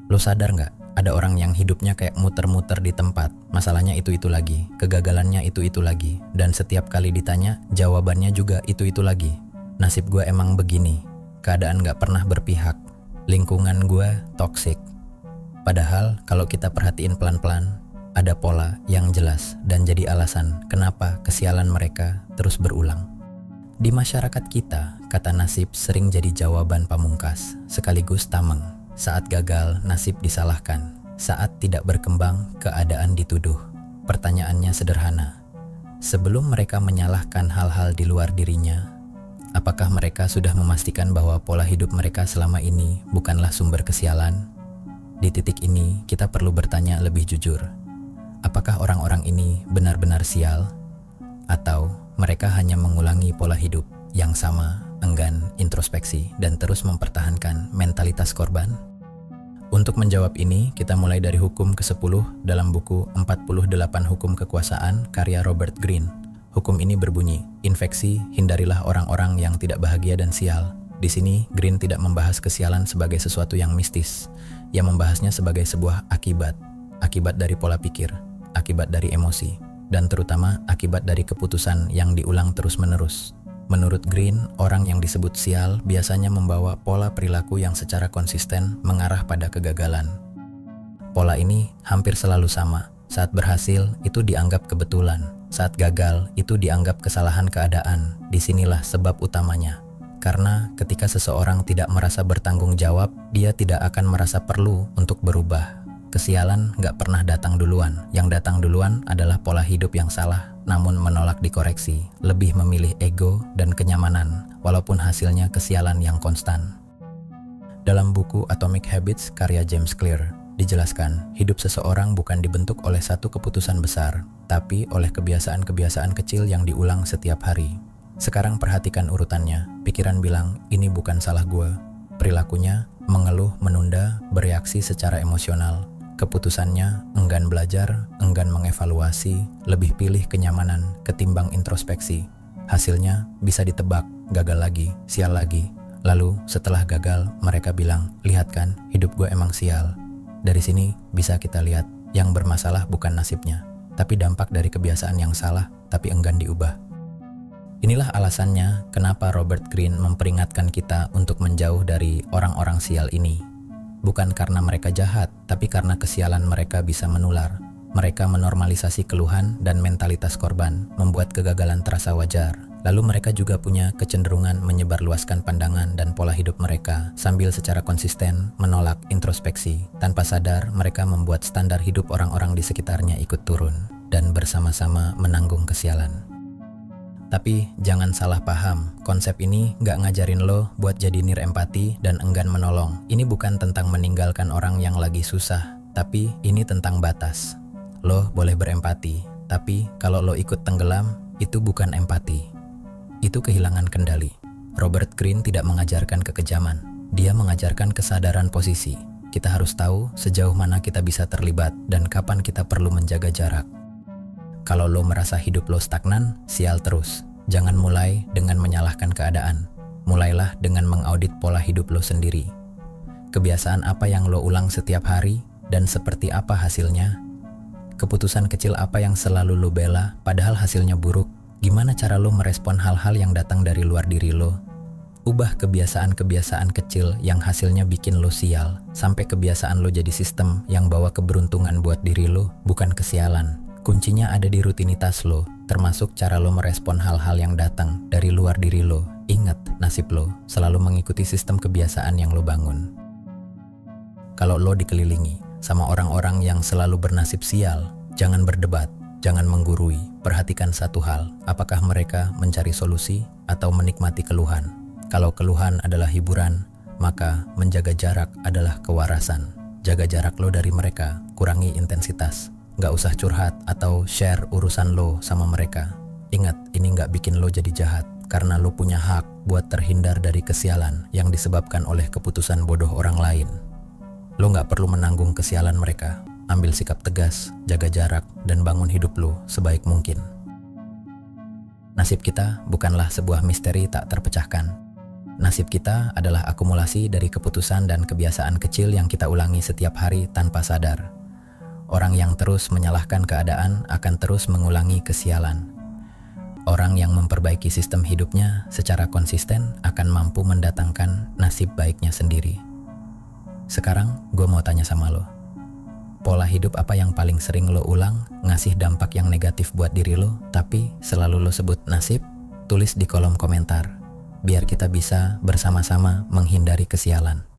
Lo sadar nggak? Ada orang yang hidupnya kayak muter-muter di tempat. Masalahnya itu-itu lagi, kegagalannya itu-itu lagi. Dan setiap kali ditanya, jawabannya juga itu-itu lagi. Nasib gue emang begini. Keadaan nggak pernah berpihak. Lingkungan gue toksik. Padahal kalau kita perhatiin pelan-pelan, ada pola yang jelas dan jadi alasan kenapa kesialan mereka terus berulang. Di masyarakat kita, kata nasib sering jadi jawaban pamungkas, sekaligus tameng. Saat gagal, nasib disalahkan. Saat tidak berkembang, keadaan dituduh. Pertanyaannya sederhana. Sebelum mereka menyalahkan hal-hal di luar dirinya, apakah mereka sudah memastikan bahwa pola hidup mereka selama ini bukanlah sumber kesialan? Di titik ini, kita perlu bertanya lebih jujur. Apakah orang-orang ini benar-benar sial? Atau mereka hanya mengulangi pola hidup yang sama, enggan introspeksi, dan terus mempertahankan mentalitas korban? Untuk menjawab ini, kita mulai dari hukum ke-10 dalam buku 48 Hukum Kekuasaan karya Robert Greene. Hukum ini berbunyi, infeksi, hindarilah orang-orang yang tidak bahagia dan sial. Di sini, Greene tidak membahas kesialan sebagai sesuatu yang mistis. Ia membahasnya sebagai sebuah akibat dari pola pikir, akibat dari emosi, dan terutama akibat dari keputusan yang diulang terus-menerus. Menurut Greene, orang yang disebut sial biasanya membawa pola perilaku yang secara konsisten mengarah pada kegagalan. Pola ini hampir selalu sama. Saat berhasil, itu dianggap kebetulan. Saat gagal, itu dianggap kesalahan keadaan. Disinilah sebab utamanya. Karena ketika seseorang tidak merasa bertanggung jawab, dia tidak akan merasa perlu untuk berubah. Kesialan gak pernah datang duluan. Yang datang duluan adalah pola hidup yang salah, namun menolak dikoreksi, lebih memilih ego dan kenyamanan, walaupun hasilnya kesialan yang konstan. Dalam buku Atomic Habits karya James Clear, dijelaskan, hidup seseorang bukan dibentuk oleh satu keputusan besar, tapi oleh kebiasaan-kebiasaan kecil yang diulang setiap hari. Sekarang perhatikan urutannya. Pikiran bilang, ini bukan salah gue. Perilakunya, mengeluh, menunda, bereaksi secara emosional. Keputusannya, enggan belajar, enggan mengevaluasi, lebih pilih kenyamanan ketimbang introspeksi. Hasilnya bisa ditebak, gagal lagi, sial lagi. Lalu setelah gagal, mereka bilang, lihat kan, hidup gue emang sial. Dari sini bisa kita lihat, yang bermasalah bukan nasibnya, tapi dampak dari kebiasaan yang salah, tapi enggan diubah. Inilah alasannya kenapa Robert Greene memperingatkan kita untuk menjauh dari orang-orang sial ini. Bukan karena mereka jahat, tapi karena kesialan mereka bisa menular. Mereka menormalisasi keluhan dan mentalitas korban, membuat kegagalan terasa wajar. Lalu mereka juga punya kecenderungan menyebarluaskan pandangan dan pola hidup mereka, sambil secara konsisten menolak introspeksi. Tanpa sadar, mereka membuat standar hidup orang-orang di sekitarnya ikut turun, dan bersama-sama menanggung kesialan. Tapi jangan salah paham, konsep ini gak ngajarin lo buat jadi nirempati dan enggan menolong. Ini bukan tentang meninggalkan orang yang lagi susah, tapi ini tentang batas. Lo boleh berempati, tapi kalau lo ikut tenggelam, itu bukan empati. Itu kehilangan kendali. Robert Greene tidak mengajarkan kekejaman, dia mengajarkan kesadaran posisi. Kita harus tahu sejauh mana kita bisa terlibat dan kapan kita perlu menjaga jarak. Kalau lo merasa hidup lo stagnan, sial terus. Jangan mulai dengan menyalahkan keadaan. Mulailah dengan mengaudit pola hidup lo sendiri. Kebiasaan apa yang lo ulang setiap hari dan seperti apa hasilnya? Keputusan kecil apa yang selalu lo bela padahal hasilnya buruk? Gimana cara lo merespon hal-hal yang datang dari luar diri lo? Ubah kebiasaan-kebiasaan kecil yang hasilnya bikin lo sial, sampai kebiasaan lo jadi sistem yang bawa keberuntungan buat diri lo, bukan kesialan. Kuncinya ada di rutinitas lo, termasuk cara lo merespon hal-hal yang datang dari luar diri lo. Ingat, nasib lo selalu mengikuti sistem kebiasaan yang lo bangun. Kalau lo dikelilingi sama orang-orang yang selalu bernasib sial, jangan berdebat, jangan menggurui. Perhatikan satu hal, apakah mereka mencari solusi atau menikmati keluhan? Kalau keluhan adalah hiburan, maka menjaga jarak adalah kewarasan. Jaga jarak lo dari mereka, kurangi intensitas. Gak usah curhat atau share urusan lo sama mereka. Ingat, ini gak bikin lo jadi jahat, karena lo punya hak buat terhindar dari kesialan yang disebabkan oleh keputusan bodoh orang lain. Lo gak perlu menanggung kesialan mereka. Ambil sikap tegas, jaga jarak, dan bangun hidup lo sebaik mungkin. Nasib kita bukanlah sebuah misteri tak terpecahkan. Nasib kita adalah akumulasi dari keputusan dan kebiasaan kecil yang kita ulangi setiap hari tanpa sadar. Orang yang terus menyalahkan keadaan akan terus mengulangi kesialan. Orang yang memperbaiki sistem hidupnya secara konsisten akan mampu mendatangkan nasib baiknya sendiri. Sekarang gue mau tanya sama lo. Pola hidup apa yang paling sering lo ulang ngasih dampak yang negatif buat diri lo, tapi selalu lo sebut nasib? Tulis di kolom komentar, biar kita bisa bersama-sama menghindari kesialan.